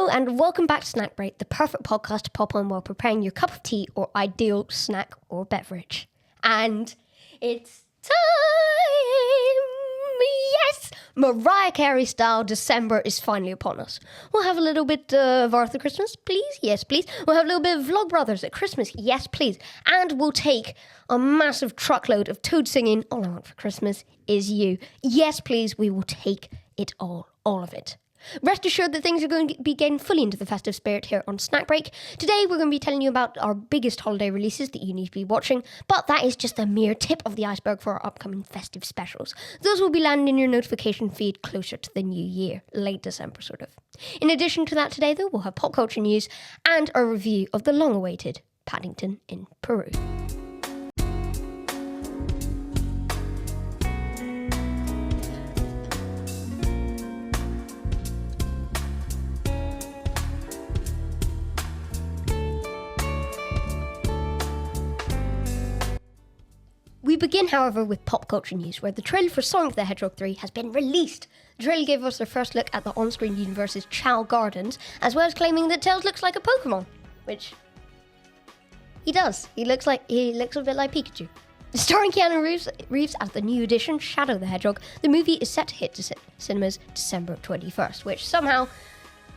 Hello and welcome back to Snack Break, the perfect podcast to pop on while preparing your cup of tea or ideal snack or beverage. And it's time! Yes! Mariah Carey style December is finally upon us. We'll have a little bit of Arthur Christmas, please? Yes, please. We'll have a little bit of Vlogbrothers at Christmas, yes, please. And we'll take a massive truckload of Toad singing All I Want for Christmas Is You. Yes, please, we will take it all of it. Rest assured that things are going to be getting fully into the festive spirit here on Snack Break. Today we're going to be telling you about our biggest holiday releases that you need to be watching, but that is just a mere tip of the iceberg for our upcoming festive specials. Those will be landing in your notification feed closer to the new year, late December sort of. In addition to that today though, we'll have pop culture news and a review of the long-awaited Paddington in Peru. We begin, however, with pop culture news, where the trailer for Sonic the Hedgehog 3 has been released. The trailer gave us our first look at the on-screen universe's Chao Gardens, as well as claiming that Tails looks like a Pokemon, which he does. He looks a bit like Pikachu. Starring Keanu Reeves as the new edition, Shadow the Hedgehog, the movie is set to hit cinemas December 21st, which somehow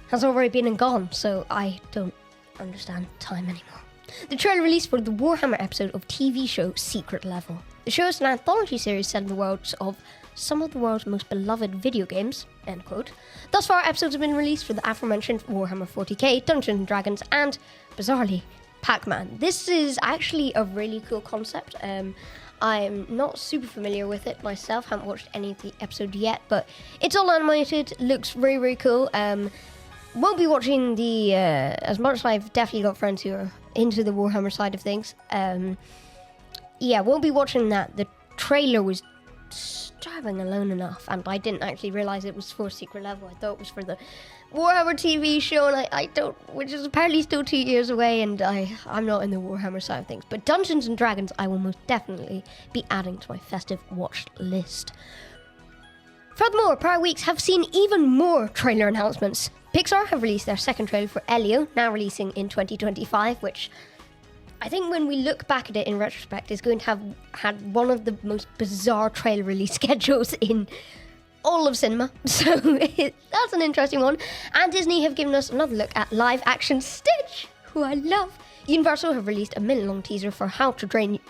has already been and gone, so I don't understand time anymore. The trailer released for the Warhammer episode of TV show Secret Level. The show is an anthology series set in the worlds of some of the world's most beloved video games, end quote. Thus far, episodes have been released for the aforementioned Warhammer 40k, Dungeons & Dragons, and, bizarrely, Pac-Man. This is actually a really cool concept. I'm not super familiar with it myself, haven't watched any of the episodes yet, but it's all animated, looks really, really cool. Won't be watching the, as much as I've definitely got friends who are into the Warhammer side of things. Won't be watching that. The trailer was starving alone enough, and I didn't actually realize it was for Secret Level. I thought it was for the Warhammer TV show, and I don't, which is apparently still 2 years away, and I'm not in the Warhammer side of things. But Dungeons & Dragons, I will most definitely be adding to my festive watch list. Furthermore, prior weeks have seen even more trailer announcements. Pixar have released their second trailer for Elio, now releasing in 2025, which I think when we look back at it in retrospect is going to have had one of the most bizarre trailer release schedules in all of cinema. So that's an interesting one. And Disney have given us another look at live action Stitch, who I love. Universal have released a minute-long teaser for the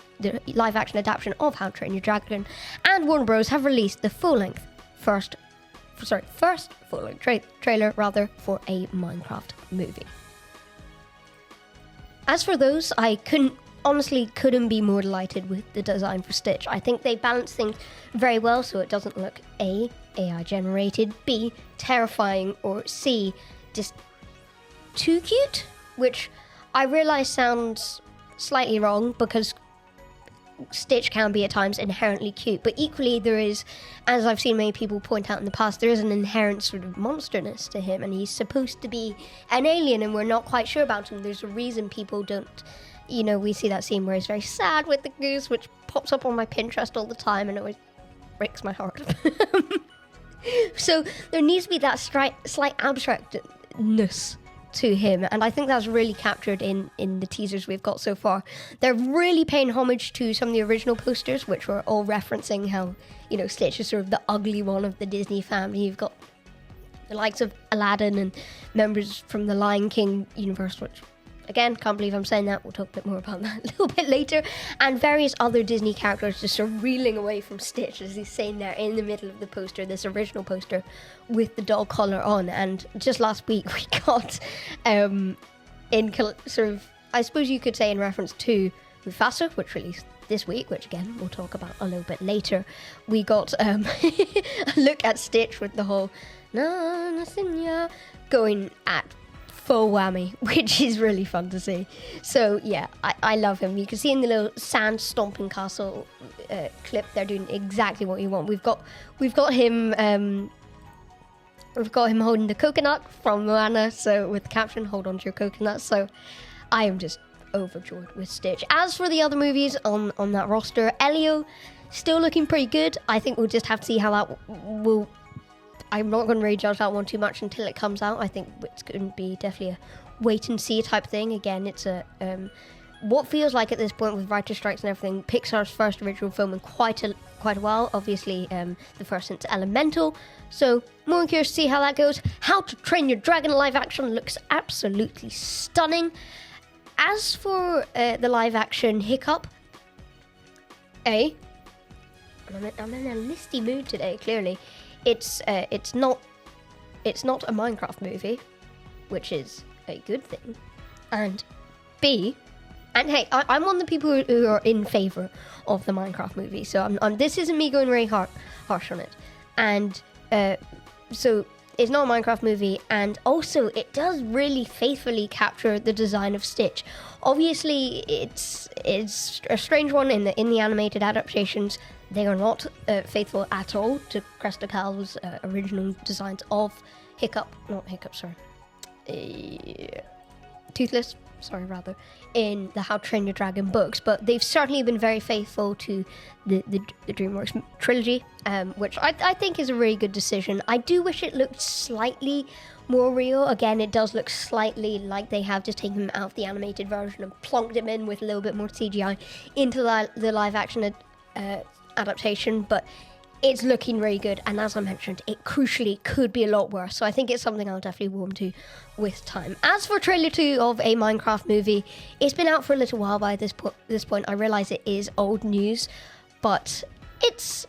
live action adaptation of How to Train Your Dragon. And Warner Bros. Have released the full-length first full-length trailer for a Minecraft movie. As for those, I couldn't be more delighted with the design for Stitch. I think they balance things very well so it doesn't look A, AI generated, B, terrifying, or C, just too cute, which I realise sounds slightly wrong because Stitch can be at times inherently cute, but equally there is, as I've seen many people point out in the past, there is an inherent sort of monsterness to him, and he's supposed to be an alien and we're not quite sure about him. There's a reason people don't, we see that scene where he's very sad with the goose, which pops up on my Pinterest all the time and it always breaks my heart. So there needs to be that slight abstractness to him, and I think that's really captured in the teasers we've got so far. They're really paying homage to some of the original posters, which were all referencing how, Stitch is sort of the ugly one of the Disney family. You've got the likes of Aladdin and members from the Lion King universe, which, again, can't believe I'm saying that. We'll talk a bit more about that a little bit later. And various other Disney characters just sort of reeling away from Stitch as he's sitting there in the middle of the poster, this original poster, with the dog collar on. And just last week we got, I suppose you could say in reference to Mufasa, which released this week, which again we'll talk about a little bit later, we got a look at Stitch with the whole going at full whammy, which is really fun to see. So yeah, I love him. You can see in the little sand stomping castle clip, they're doing exactly what you want. We've got him holding the coconut from Moana, so with the caption, "Hold on to your coconut." So I am just overjoyed with Stitch. As for the other movies on that roster, Elio still looking pretty good. I think we'll just have to see how that will I'm not going to really judge that one too much until it comes out. I think it's going to be definitely a wait and see type thing. Again, it's a what feels like at this point with writer strikes and everything, Pixar's first original film in quite a while. Obviously, the first since Elemental. So more curious to see how that goes. How to Train Your Dragon live action looks absolutely stunning. As for the live action Hiccup, I'm in a listy mood today. Clearly, it's not a Minecraft movie, which is a good thing, and B. And hey, I'm one of the people who are in favour of the Minecraft movie, so this isn't me going very harsh on it. And so it's not a Minecraft movie, and also it does really faithfully capture the design of Stitch. Obviously, it's a strange one in the animated adaptations. They are not faithful at all to Cresta Cal's original designs of Toothless. In the How to Train Your Dragon books, but they've certainly been very faithful to the DreamWorks trilogy, which I think is a really good decision. I do wish it looked slightly more real. Again, it does look slightly like they have just taken him out of the animated version and plonked him in with a little bit more CGI into the live action adaptation, but it's looking really good, and as I mentioned, it crucially could be a lot worse, so I think it's something I'll definitely warm to with time. As for trailer 2 of a Minecraft movie, it's been out for a little while by this point. I realise it is old news, but it's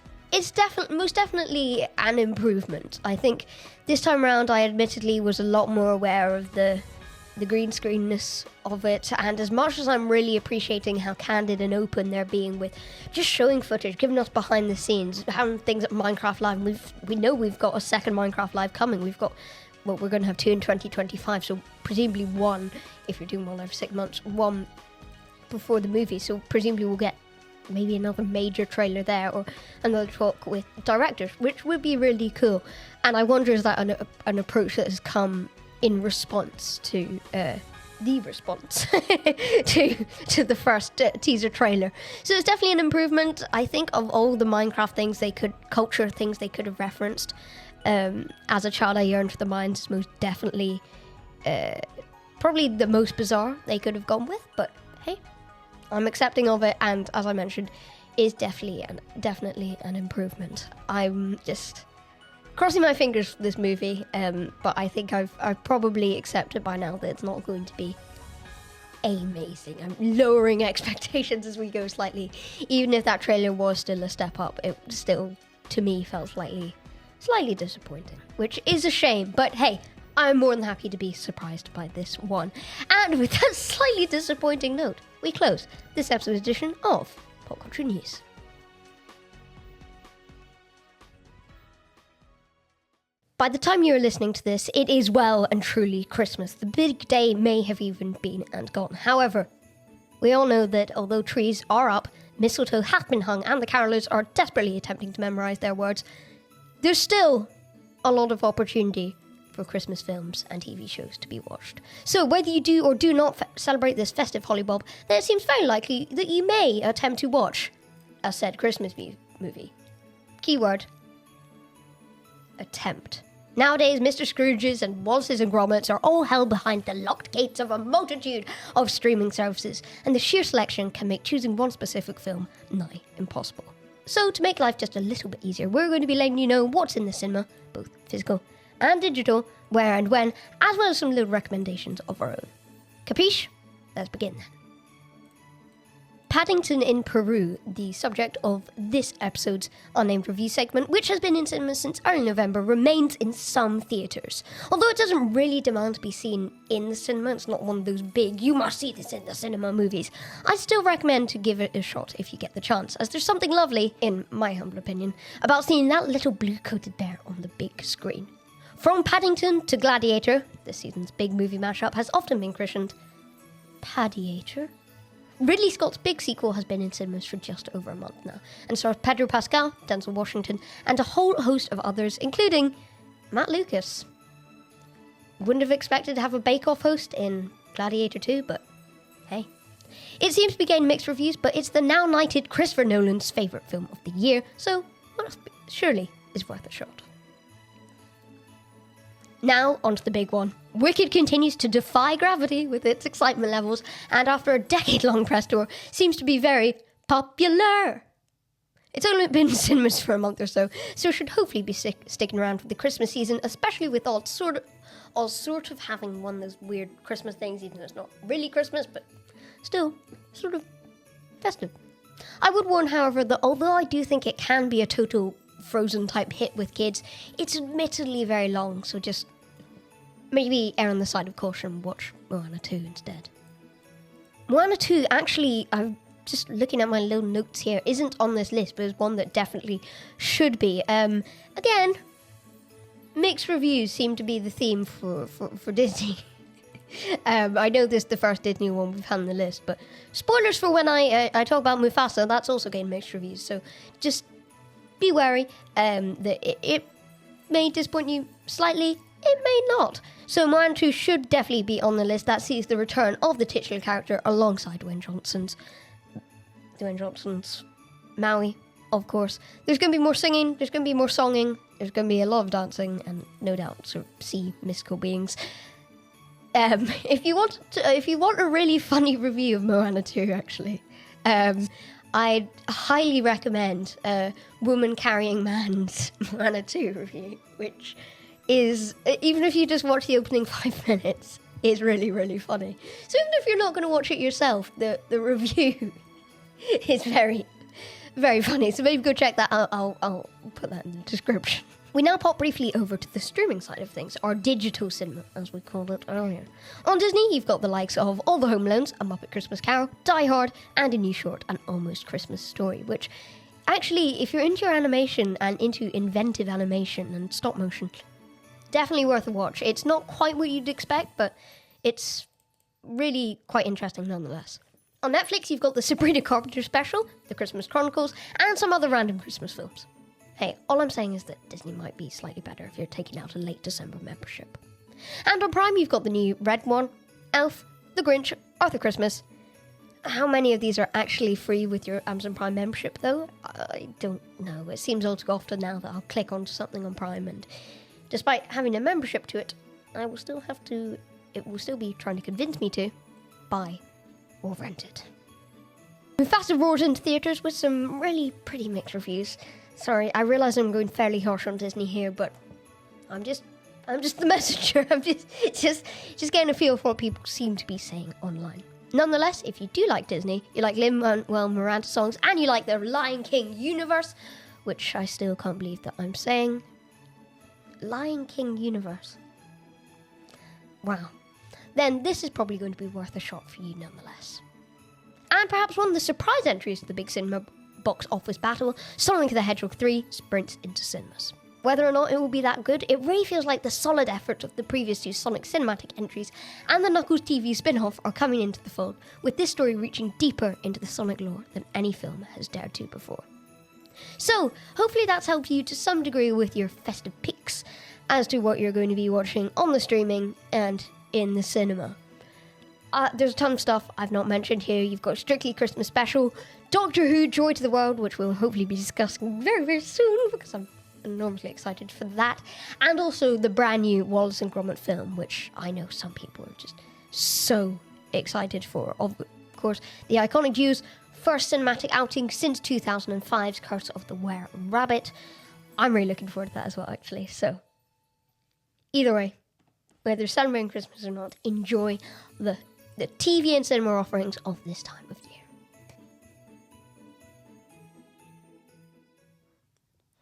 most definitely an improvement. I think this time around I admittedly was a lot more aware of the green screenness of it, and as much as I'm really appreciating how candid and open they're being with just showing footage, giving us behind the scenes, having things at Minecraft Live, we know we've got a second Minecraft Live coming. We're going to have 2 in 2025, so presumably one, if you're doing one every 6 months, one before the movie, so presumably we'll get maybe another major trailer there or another talk with directors, which would be really cool. And I wonder, is that an approach that has come in response to the response to the first teaser trailer. So it's definitely an improvement. I think of all the Minecraft things culture things they could have referenced, as a child I yearned for the mines is most definitely probably the most bizarre they could have gone with, but hey, I'm accepting of it, and as I mentioned, is definitely an improvement. I'm just crossing my fingers for this movie, but I think I've probably accepted by now that it's not going to be amazing. I'm lowering expectations as we go slightly. Even if that trailer was still a step up, it still, to me, felt slightly disappointing, which is a shame. But hey, I'm more than happy to be surprised by this one. And with that slightly disappointing note, we close this episode's edition of Pop Culture News. By the time you're listening to this, it is well and truly Christmas. The big day may have even been and gone. However, we all know that although trees are up, mistletoe hath been hung, and the carolers are desperately attempting to memorise their words, there's still a lot of opportunity for Christmas films and TV shows to be watched. So whether you do or do not celebrate this festive hollybob, then it seems very likely that you may attempt to watch a said Christmas movie. Keyword: attempt. Nowadays, Mr. Scrooges and Wallaces and Grommets are all held behind the locked gates of a multitude of streaming services, and the sheer selection can make choosing one specific film nigh impossible. So, to make life just a little bit easier, we're going to be letting you know what's in the cinema, both physical and digital, where and when, as well as some little recommendations of our own. Capiche? Let's begin then. Paddington in Peru, the subject of this episode's unnamed review segment, which has been in cinemas since early November, remains in some theatres. Although it doesn't really demand to be seen in the cinema, it's not one of those big, you must see this in the cinema movies, I still recommend to give it a shot if you get the chance, as there's something lovely, in my humble opinion, about seeing that little blue-coated bear on the big screen. From Paddington to Gladiator, this season's big movie mashup has often been christened Paddiator. Ridley Scott's big sequel has been in cinemas for just over a month now, and stars Pedro Pascal, Denzel Washington, and a whole host of others, including Matt Lucas. Wouldn't have expected to have a bake-off host in Gladiator 2, but hey. It seems to be getting mixed reviews, but it's the now knighted Christopher Nolan's favourite film of the year, so surely is worth a shot. Now, onto the big one. Wicked continues to defy gravity with its excitement levels, and after a decade-long press tour, seems to be very popular. It's only been in cinemas for a month or so should hopefully be sticking around for the Christmas season, especially with all sort of having one of those weird Christmas things, even though it's not really Christmas, but still sort of festive. I would warn, however, that although I do think it can be a total Frozen-type hit with kids, it's admittedly very long, so just maybe err on the side of caution and watch Moana 2 instead. Moana 2, actually, I'm just looking at my little notes here, isn't on this list, but is one that definitely should be. Again, mixed reviews seem to be the theme for Disney. I know this is the first Disney one we've had on the list, but spoilers for when I talk about Mufasa, that's also getting mixed reviews, so just be wary that it may disappoint you slightly, it may not. So Moana 2 should definitely be on the list. That sees the return of the titular character alongside Dwayne Johnson's Maui, of course. There's going to be more singing, there's going to be more songing, there's going to be a lot of dancing, and no doubt sort of sea mystical beings. If you want a really funny review of Moana 2, actually, I'd highly recommend Woman Carrying Man's Moana 2 review, which is, even if you just watch the opening 5 minutes, is really, really funny. So even if you're not going to watch it yourself, the review is very, very funny. So maybe go check that out. I'll put that in the description. We now pop briefly over to the streaming side of things, our digital cinema, as we called it earlier. On Disney, you've got the likes of All the Home Alones, A Muppet Christmas Carol, Die Hard, and a new short, An Almost Christmas Story, which actually, if you're into your animation and into inventive animation and stop motion, definitely worth a watch. It's not quite what you'd expect, but it's really quite interesting nonetheless. On Netflix, you've got the Sabrina Carpenter special, The Christmas Chronicles, and some other random Christmas films. Hey, all I'm saying is that Disney might be slightly better if you're taking out a late December membership. And on Prime, you've got the new Red One, Elf, The Grinch, Arthur Christmas. How many of these are actually free with your Amazon Prime membership, though? I don't know. It seems all too often now that I'll click onto something on Prime, and despite having a membership to it, it will still be trying to convince me to buy or rent it. Festive roars into theatres with some really pretty mixed reviews. Sorry, I realise I'm going fairly harsh on Disney here, but I'm just the messenger. I'm just getting a feel for what people seem to be saying online. Nonetheless, if you do like Disney, you like Lin-Manuel Miranda songs, and you like the Lion King universe, which I still can't believe that I'm saying, Lion King universe. Wow. Then this is probably going to be worth a shot for you nonetheless. And perhaps one of the surprise entries to the big cinema box office battle, Sonic the Hedgehog 3 sprints into cinemas. Whether or not it will be that good, it really feels like the solid effort of the previous two Sonic cinematic entries and the Knuckles TV spin-off are coming into the fold, with this story reaching deeper into the Sonic lore than any film has dared to before. So, hopefully that's helped you to some degree with your festive picks as to what you're going to be watching on the streaming and in the cinema. There's a ton of stuff I've not mentioned here. You've got Strictly Christmas Special, Doctor Who Joy to the World, which we'll hopefully be discussing very, very soon because I'm enormously excited for that, and also the brand new Wallace and Gromit film, which I know some people are just so excited for. Of course, the iconic duo's first cinematic outing since 2005's Curse of the Were-Rabbit. I'm really looking forward to that as well, actually. So, either way, whether celebrating Christmas or not, enjoy the TV and cinema offerings of this time of year.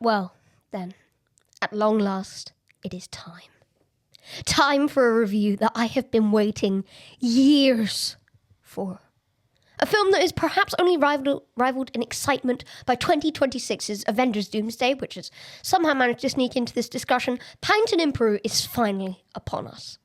Well, then, at long last, it is time. Time for a review that I have been waiting years for. A film that is perhaps only rivaled in excitement by 2026's Avengers Doomsday, which has somehow managed to sneak into this discussion. Paddington in Peru is finally upon us.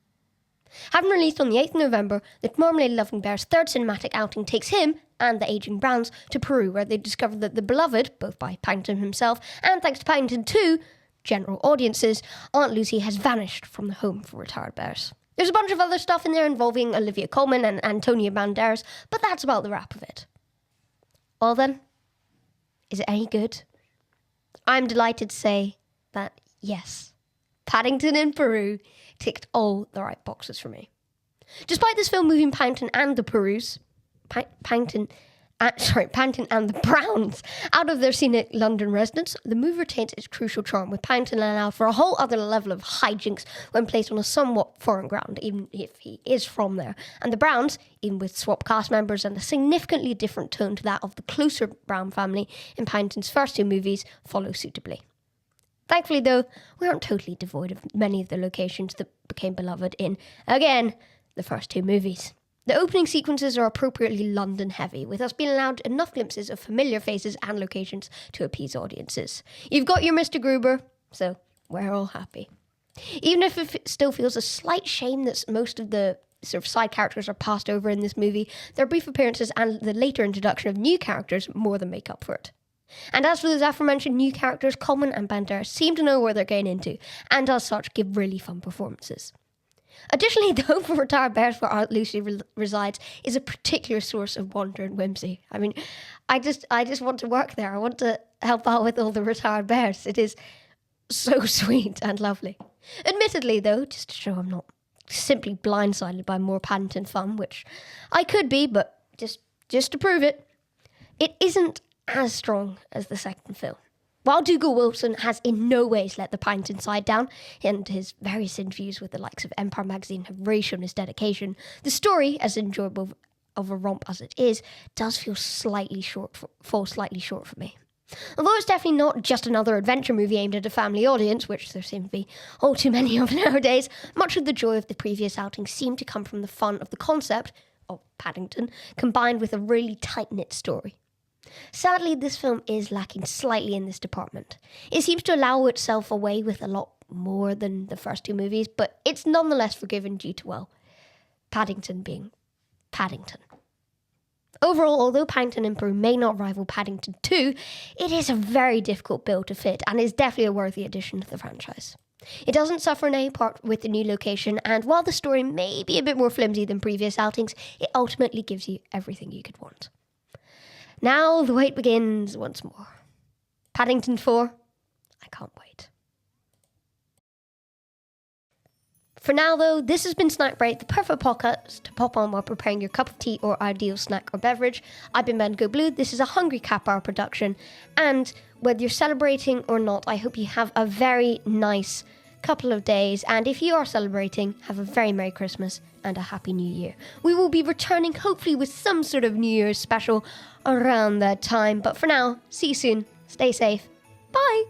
Having released on the 8th of November, the Marmalade-loving bear's third cinematic outing takes him and the aging Browns to Peru, where they discover that the beloved, both by Paddington himself and thanks to Paddington 2, general audiences, Aunt Lucy has vanished from the home for retired bears. There's a bunch of other stuff in there involving Olivia Colman and Antonio Banderas, but that's about the wrap of it. Well then, is it any good? I'm delighted to say that yes, Paddington in Peru ticked all the right boxes for me. Despite this film moving Paddington and the Browns out of their scenic London residence, the movie retains its crucial charm, with Paddington allowed for a whole other level of hijinks when placed on a somewhat foreign ground, even if he is from there. And the Browns, even with swap cast members and a significantly different tone to that of the closer Brown family in Paddington's first two movies, follow suitably. Thankfully, though, we aren't totally devoid of many of the locations that became beloved in, again, the first two movies. The opening sequences are appropriately London-heavy, with us being allowed enough glimpses of familiar faces and locations to appease audiences. You've got your Mr. Gruber, so we're all happy. Even if it still feels a slight shame that most of the sort of side characters are passed over in this movie, their brief appearances and the later introduction of new characters more than make up for it. And as for those aforementioned new characters, Coleman and Banderas seem to know where they're getting into, and as such give really fun performances. Additionally, the home for retired bears where Aunt Lucy resides is a particular source of wonder and whimsy. I mean, I just want to work there. I want to help out with all the retired bears. It is so sweet and lovely. Admittedly, though, just to show I'm not simply blindsided by more Paddington fun, which I could be, but just to prove it, it isn't as strong as the second film. While Dougal Wilson has in no ways let the Paddington side down, and his various interviews with the likes of Empire magazine have really shown his dedication, the story, as enjoyable of a romp as it is, does fall slightly short for me. Although it's definitely not just another adventure movie aimed at a family audience, which there seem to be all too many of nowadays, much of the joy of the previous outing seemed to come from the fun of the concept of Paddington, combined with a really tight-knit story. Sadly, this film is lacking slightly in this department. It seems to allow itself away with a lot more than the first two movies, but it's nonetheless forgiven due to, well, Paddington being Paddington. Overall, although Paddington in Peru may not rival Paddington 2, it is a very difficult bill to fit and is definitely a worthy addition to the franchise. It doesn't suffer in any part with the new location, and while the story may be a bit more flimsy than previous outings, it ultimately gives you everything you could want. Now the wait begins once more. Paddington 4, I can't wait. For now, though, this has been Snack Break, the perfect podcast to pop on while preparing your cup of tea or ideal snack or beverage. I've been Bendigo Blue. This is a Hungry Cap Hour production, and whether you're celebrating or not, I hope you have a very nice couple of days, and if you are celebrating, have a very Merry Christmas and a Happy New Year. We will be returning hopefully with some sort of New Year's special around that time, but for now, see you soon, stay safe, bye!